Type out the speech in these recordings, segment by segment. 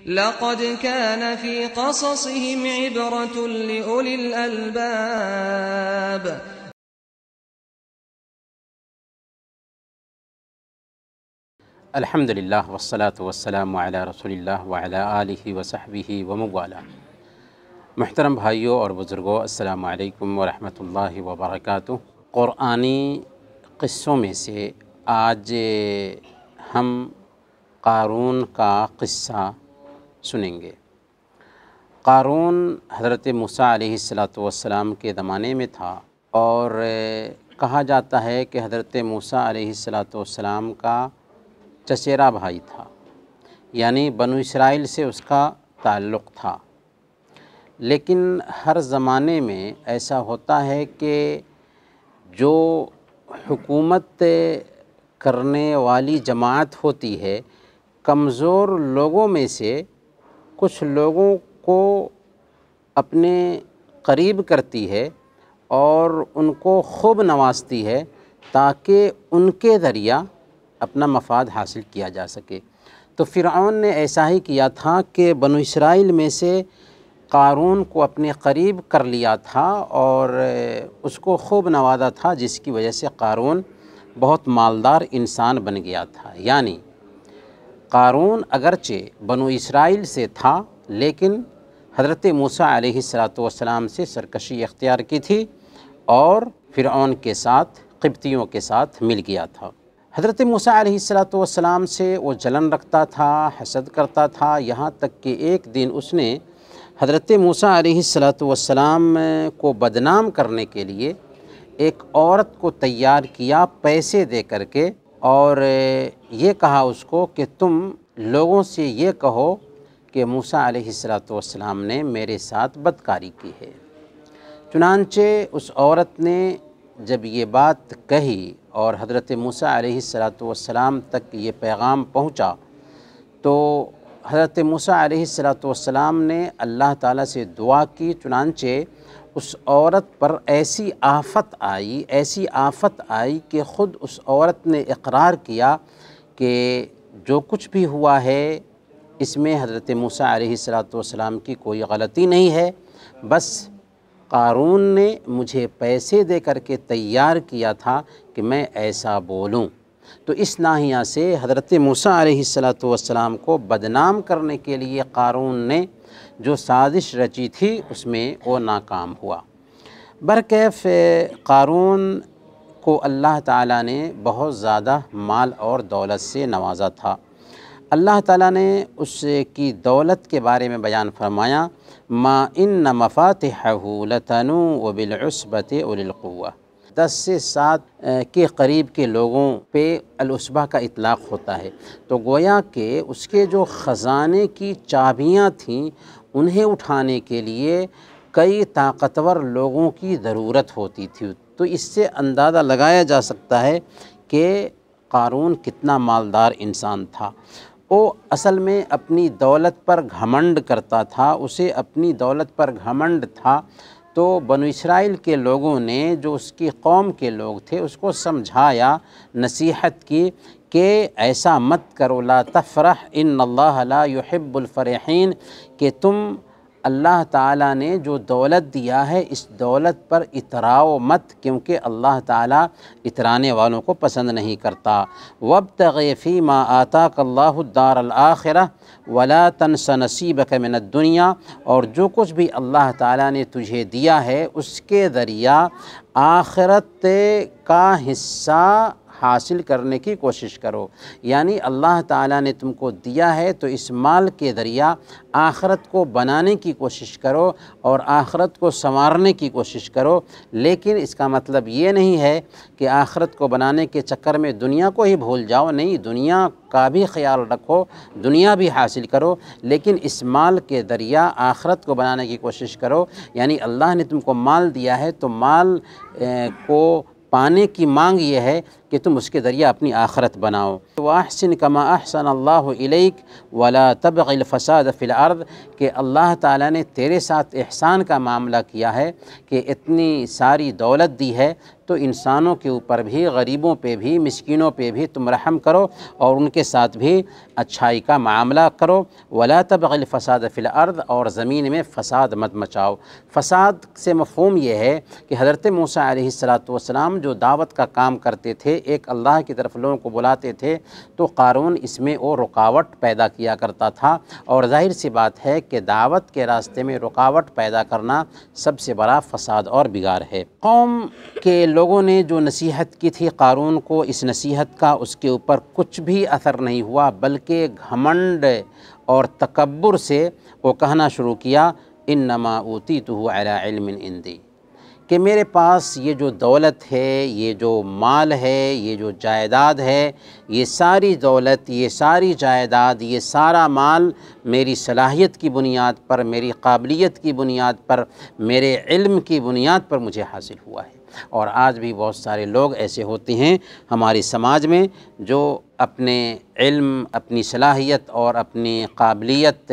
لقد كان في قصصهم عبرة لأولي الألباب. الحمد للہ والصلاة والسلام علی رسول اللہ وعلی آلہ وصحبہ وموالا۔ محترم بھائیوں اور بزرگوں، السلام علیکم ورحمۃ اللہ وبرکاتہ۔ قرآنی قصوں میں سے آج ہم قارون کا قصہ سنیں گے۔ قارون حضرت موسیٰ علیہ السلام کے زمانے میں تھا، اور کہا جاتا ہے کہ حضرت موسیٰ علیہ السلام کا چچیرا بھائی تھا، یعنی بنو اسرائیل سے اس کا تعلق تھا۔ لیکن ہر زمانے میں ایسا ہوتا ہے کہ جو حکومت کرنے والی جماعت ہوتی ہے، کمزور لوگوں میں سے کچھ لوگوں کو اپنے قریب کرتی ہے اور ان کو خوب نوازتی ہے تاکہ ان کے ذریعہ اپنا مفاد حاصل کیا جا سکے۔ تو فرعون نے ایسا ہی کیا تھا کہ بنو اسرائیل میں سے قارون کو اپنے قریب کر لیا تھا اور اس کو خوب نوازا تھا، جس کی وجہ سے قارون بہت مالدار انسان بن گیا تھا۔ یعنی قارون اگرچہ بنو اسرائیل سے تھا، لیکن حضرت موسیٰ علیہ السلام سے سرکشی اختیار کی تھی اور فرعون کے ساتھ، قبطیوں کے ساتھ مل گیا تھا۔ حضرت موسیٰ علیہ السلام سے وہ جلن رکھتا تھا، حسد کرتا تھا، یہاں تک کہ ایک دن اس نے حضرت موسیٰ علیہ السلام کو بدنام کرنے کے لیے ایک عورت کو تیار کیا پیسے دے کر کے، اور یہ کہا اس کو کہ تم لوگوں سے یہ کہو کہ موسیٰ علیہ السلام نے میرے ساتھ بدکاری کی ہے۔ چنانچہ اس عورت نے جب یہ بات کہی اور حضرت موسیٰ علیہ السلام تک یہ پیغام پہنچا، تو حضرت موسیٰ علیہ السلام نے اللہ تعالیٰ سے دعا کی۔ چنانچہ اس عورت پر ایسی آفت آئی کہ خود اس عورت نے اقرار کیا کہ جو کچھ بھی ہوا ہے اس میں حضرت موسیٰ علیہ السلام کی کوئی غلطی نہیں ہے، بس قارون نے مجھے پیسے دے کر کے تیار کیا تھا کہ میں ایسا بولوں۔ تو اس ناحیہ سے حضرت موسیٰ علیہ السلام کو بدنام کرنے کے لیے قارون نے جو سازش رچی تھی اس میں وہ ناکام ہوا۔ برکیف قارون کو اللہ تعالیٰ نے بہت زیادہ مال اور دولت سے نوازا تھا۔ اللہ تعالیٰ نے اس کی دولت کے بارے میں بیان فرمایا، ما ان مفاتحہ لتنوء بالعصبۃ اولی القوہ۔ 10 سے 7 کے قریب کے لوگوں پہ العصبہ کا اطلاق ہوتا ہے، تو گویا کہ اس کے جو خزانے کی چابیاں تھیں انہیں اٹھانے کے لیے کئی طاقتور لوگوں کی ضرورت ہوتی تھی۔ تو اس سے اندازہ لگایا جا سکتا ہے کہ قارون کتنا مالدار انسان تھا۔ وہ اصل میں اپنی دولت پر گھمنڈ کرتا تھا، اسے اپنی دولت پر گھمنڈ تھا۔ تو بنو اسرائیل کے لوگوں نے، جو اس کی قوم کے لوگ تھے، اس کو سمجھایا، نصیحت کی کہ ایسا مت کرو، لا تفرح ان اللہ لا يحب الفرحین، کہ تم اللہ تعالیٰ نے جو دولت دیا ہے اس دولت پر اتراؤ مت، کیونکہ اللہ تعالیٰ اترانے والوں کو پسند نہیں کرتا۔ وابتغ فیما آتاک اللہ الدار الآخرہ ولا تنس نصیبک من الدنیا، اور جو کچھ بھی اللہ تعالیٰ نے تجھے دیا ہے اس کے ذریعہ آخرت کا حصہ حاصل کرنے کی کوشش کرو۔ یعنی اللہ تعالیٰ نے تم کو دیا ہے تو اس مال کے ذریعہ آخرت کو بنانے کی کوشش کرو اور آخرت کو سنوارنے کی کوشش کرو۔ لیکن اس کا مطلب یہ نہیں ہے کہ آخرت کو بنانے کے چکر میں دنیا کو ہی بھول جاؤ، نہیں، دنیا کا بھی خیال رکھو، دنیا بھی حاصل کرو، لیکن اس مال کے ذریعہ آخرت کو بنانے کی کوشش کرو۔ یعنی اللہ نے تم کو مال دیا ہے تو مال کو پانے کی مانگ یہ ہے کہ تم اس کے ذریعہ اپنی آخرت بناؤ۔ وَأَحْسِنْ كَمَا أَحْسَنَ اللَّهُ إِلَيْكَ وَلَا تَبْغِ الْفَسَادَ فِي الْأَرْضِ، کہ اللہ تعالیٰ نے تیرے ساتھ احسان کا معاملہ کیا ہے کہ اتنی ساری دولت دی ہے تو انسانوں کے اوپر بھی، غریبوں پہ بھی، مسکینوں پہ بھی تم رحم کرو اور ان کے ساتھ بھی اچھائی کا معاملہ کرو۔ وَلَا تَبْغِ الْفَسَادَ فِي الْأَرْضِ، اور زمین میں فساد مت مچاؤ۔ فساد سے مفہوم یہ ہے کہ حضرت موسیٰ علیہ السلام جو دعوت کا کام کرتے تھے، ایک اللہ کی طرف لوگوں کو بلاتے تھے، تو قارون اس میں وہ رکاوٹ پیدا کیا کرتا تھا، اور ظاہر سی بات ہے کہ دعوت کے راستے میں رکاوٹ پیدا کرنا سب سے بڑا فساد اور بگاڑ ہے۔ قوم کے لوگوں نے جو نصیحت کی تھی قارون کو، اس نصیحت کا اس کے اوپر کچھ بھی اثر نہیں ہوا، بلکہ گھمنڈ اور تکبر سے وہ کہنا شروع کیا انما اوتیتہ علی علم عندی، کہ میرے پاس یہ جو دولت ہے، یہ جو مال ہے، یہ جو جائیداد ہے، یہ ساری دولت، یہ ساری جائیداد، یہ سارا مال میری صلاحیت کی بنیاد پر، میری قابلیت کی بنیاد پر، میرے علم کی بنیاد پر مجھے حاصل ہوا ہے۔ اور آج بھی بہت سارے لوگ ایسے ہوتے ہیں ہمارے سماج میں جو اپنے علم، اپنی صلاحیت اور اپنی قابلیت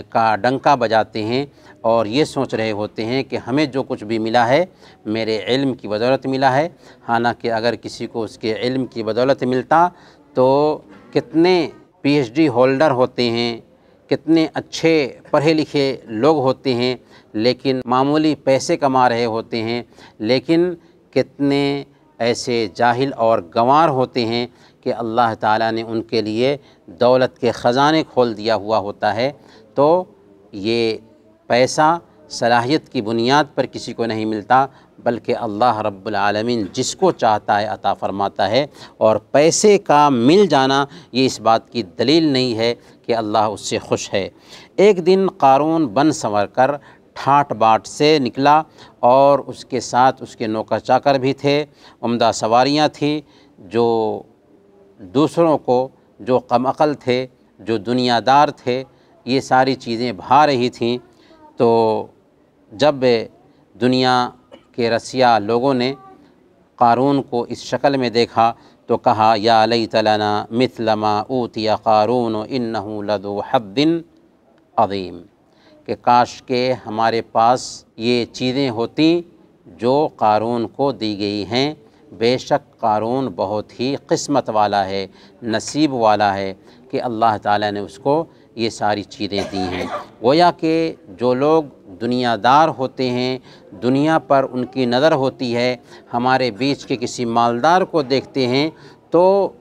کا ڈنکا بجاتے ہیں اور یہ سوچ رہے ہوتے ہیں کہ ہمیں جو کچھ بھی ملا ہے میرے علم کی بدولت ملا ہے، حالانکہ اگر کسی کو اس کے علم کی بدولت ملتا تو کتنے پی ایچ ڈی ہولڈر ہوتے ہیں، کتنے اچھے پڑھے لکھے لوگ ہوتے ہیں، لیکن معمولی پیسے کما رہے ہوتے ہیں، لیکن کتنے ایسے جاہل اور گنوار ہوتے ہیں کہ اللہ تعالیٰ نے ان کے لیے دولت کے خزانے کھول دیا ہوا ہوتا ہے۔ تو یہ پیسہ صلاحیت کی بنیاد پر کسی کو نہیں ملتا، بلکہ اللہ رب العالمین جس کو چاہتا ہے عطا فرماتا ہے، اور پیسے کا مل جانا یہ اس بات کی دلیل نہیں ہے کہ اللہ اس سے خوش ہے۔ ایک دن قارون بن سنور کر ٹھاٹ باٹ سے نکلا، اور اس کے ساتھ اس کے نوکر چاکر بھی تھے، عمدہ سواریاں تھیں، جو دوسروں کو، جو کم عقل تھے، جو دنیا دار تھے، یہ ساری چیزیں بھا رہی تھیں۔ تو جب دنیا کے رسیا لوگوں نے قارون کو اس شکل میں دیکھا تو کہا یا لیت لنا مثل ما اوتی قارون انہ لذو حظ عظیم، کہ کاش کہ ہمارے پاس یہ چیزیں ہوتیں جو قارون کو دی گئی ہیں، بے شک قارون بہت ہی قسمت والا ہے، نصیب والا ہے کہ اللہ تعالیٰ نے اس کو یہ ساری چیزیں دی ہیں۔ گویا کہ جو لوگ دنیا دار ہوتے ہیں، دنیا پر ان کی نظر ہوتی ہے، ہمارے بیچ کے کسی مالدار کو دیکھتے ہیں تو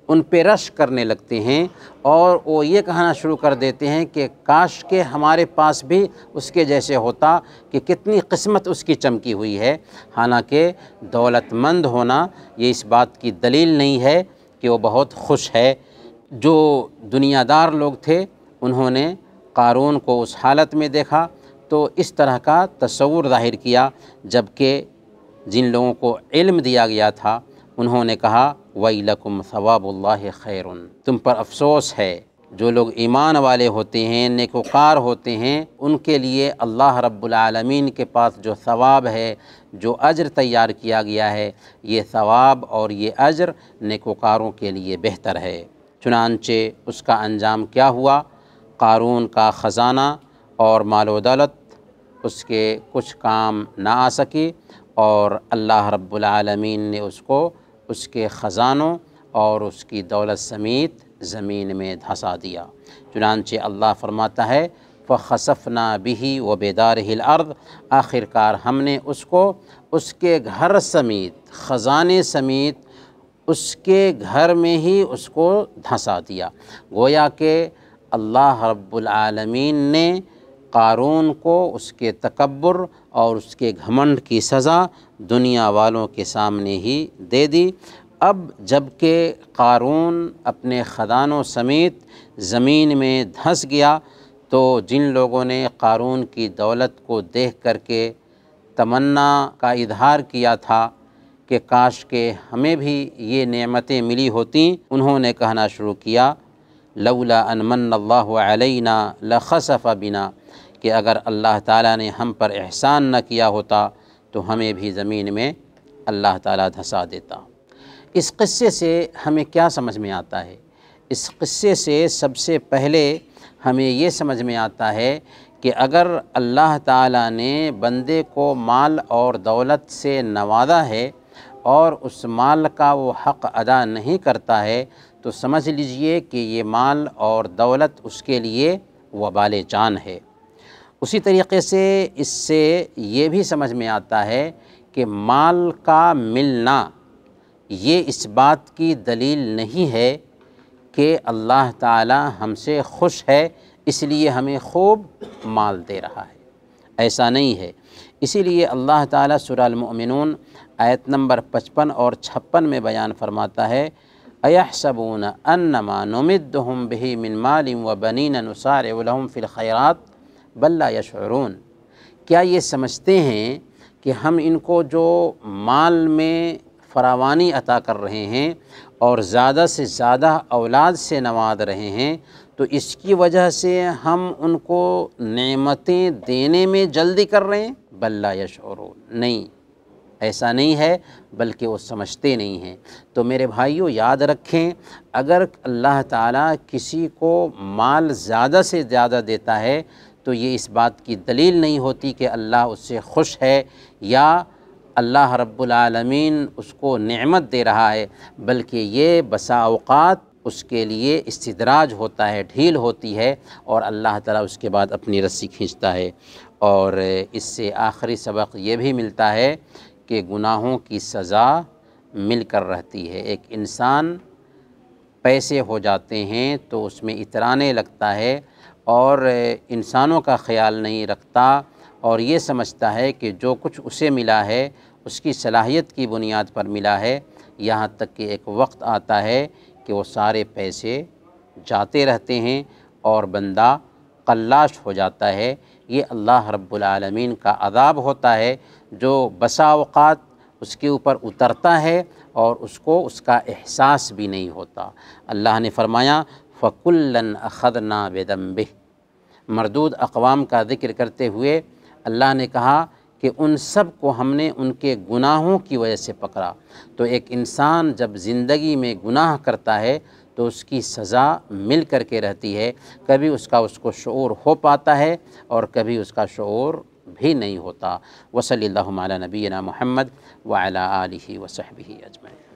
ان پہ رشک کرنے لگتے ہیں، اور وہ یہ کہنا شروع کر دیتے ہیں کہ کاش کہ ہمارے پاس بھی اس کے جیسے ہوتا، کہ کتنی قسمت اس کی چمکی ہوئی ہے۔ حالانکہ دولت مند ہونا یہ اس بات کی دلیل نہیں ہے کہ وہ بہت خوش ہے۔ جو دنیا دار لوگ تھے انہوں نے قارون کو اس حالت میں دیکھا تو اس طرح کا تصور ظاہر کیا، جبکہ جن لوگوں کو علم دیا گیا تھا انہوں نے کہا وَيْلَكُمْ ثواب اللہ خیر، تم پر افسوس ہے۔ جو لوگ ایمان والے ہوتے ہیں، نیکوکار ہوتے ہیں، ان کے لیے اللہ رب العالمین کے پاس جو ثواب ہے، جو اجر تیار کیا گیا ہے، یہ ثواب اور یہ اجر نیکوکاروں کے لیے بہتر ہے۔ چنانچہ اس کا انجام کیا ہوا؟ قارون کا خزانہ اور مال و دولت اس کے کچھ کام نہ آ سکی، اور اللہ رب العالمین نے اس کو اس کے خزانوں اور اس کی دولت سمیت زمین میں دھسا دیا۔ چنانچہ اللہ فرماتا ہے فَخَسَفْنَا بِهِ وَبِدَارِهِ الْأَرْضِ، آخر کار ہم نے اس کو اس کے گھر سمیت، خزانے سمیت اس کے گھر میں ہی اس کو دھسا دیا۔ گویا کہ اللہ رب العالمین نے قارون کو اس کے تکبر اور اس کے گھمنڈ کی سزا دنیا والوں کے سامنے ہی دے دی۔ اب جب کہ قارون اپنے خزانوں سمیت زمین میں دھنس گیا تو جن لوگوں نے قارون کی دولت کو دیکھ کر کے تمنا کا اظہار کیا تھا کہ کاش کہ ہمیں بھی یہ نعمتیں ملی ہوتیں، انہوں نے کہنا شروع کیا لولا ان من اللہ علینا لخسف بنا، کہ اگر اللہ تعالیٰ نے ہم پر احسان نہ کیا ہوتا تو ہمیں بھی زمین میں اللہ تعالیٰ دھسا دیتا۔ اس قصے سے ہمیں کیا سمجھ میں آتا ہے؟ اس قصے سے سب سے پہلے ہمیں یہ سمجھ میں آتا ہے کہ اگر اللہ تعالیٰ نے بندے کو مال اور دولت سے نوازا ہے اور اس مال کا وہ حق ادا نہیں کرتا ہے تو سمجھ لیجئے کہ یہ مال اور دولت اس کے لیے وبال جان ہے۔ اسی طریقے سے اس سے یہ بھی سمجھ میں آتا ہے کہ مال کا ملنا یہ اس بات کی دلیل نہیں ہے کہ اللہ تعالی ہم سے خوش ہے اس لیے ہمیں خوب مال دے رہا ہے، ایسا نہیں ہے۔ اسی لیے اللہ تعالیٰ سورہ المؤمنون آیت نمبر 55 اور 56 میں بیان فرماتا ہے اَيَحْسَبُونَ أَنَّمَا نُمِدُّهُمْ بِهِ مِن مَالٍ وَبَنِينَ نُسَارِعُ لَهُمْ فِي الْخَيْرَاتِ بَل لَّا يَشْعُرُونَ، کیا یہ سمجھتے ہیں کہ ہم ان کو جو مال میں فراوانی عطا کر رہے ہیں اور زیادہ سے زیادہ اولاد سے نواز رہے ہیں تو اس کی وجہ سے ہم ان کو نعمتیں دینے میں جلدی کر رہے ہیں؟ بل لا یشعرون، نہیں، ایسا نہیں ہے، بلکہ وہ سمجھتے نہیں ہیں۔ تو میرے بھائیوں یاد رکھیں، اگر اللہ تعالیٰ کسی کو مال زیادہ سے زیادہ دیتا ہے تو یہ اس بات کی دلیل نہیں ہوتی کہ اللہ اس سے خوش ہے یا اللہ رب العالمین اس کو نعمت دے رہا ہے، بلکہ یہ بسا اوقات اس کے لیے استدراج ہوتا ہے، ڈھیل ہوتی ہے، اور اللہ تعالیٰ اس کے بعد اپنی رسی کھینچتا ہے۔ اور اس سے آخری سبق یہ بھی ملتا ہے کہ گناہوں کی سزا مل کر رہتی ہے۔ ایک انسان پیسے ہو جاتے ہیں تو اس میں اترانے لگتا ہے اور انسانوں کا خیال نہیں رکھتا اور یہ سمجھتا ہے کہ جو کچھ اسے ملا ہے اس کی صلاحیت کی بنیاد پر ملا ہے، یہاں تک کہ ایک وقت آتا ہے کہ وہ سارے پیسے جاتے رہتے ہیں اور بندہ قلاش ہو جاتا ہے۔ یہ اللہ رب العالمین کا عذاب ہوتا ہے جو بسا اوقات اس کے اوپر اترتا ہے اور اس کو اس کا احساس بھی نہیں ہوتا۔ اللہ نے فرمایا فَكُلًّا أَخَذْنَا بِذَنبِهِ، مردود اقوام کا ذکر کرتے ہوئے اللہ نے کہا کہ ان سب کو ہم نے ان کے گناہوں کی وجہ سے پکڑا۔ تو ایک انسان جب زندگی میں گناہ کرتا ہے تو اس کی سزا مل کر کے رہتی ہے، کبھی اس کو شعور ہو پاتا ہے اور کبھی اس کا شعور بھی نہیں ہوتا۔ وصلی اللہ علی نبینا محمد وعلی آلہ وصحبہ اجمعین۔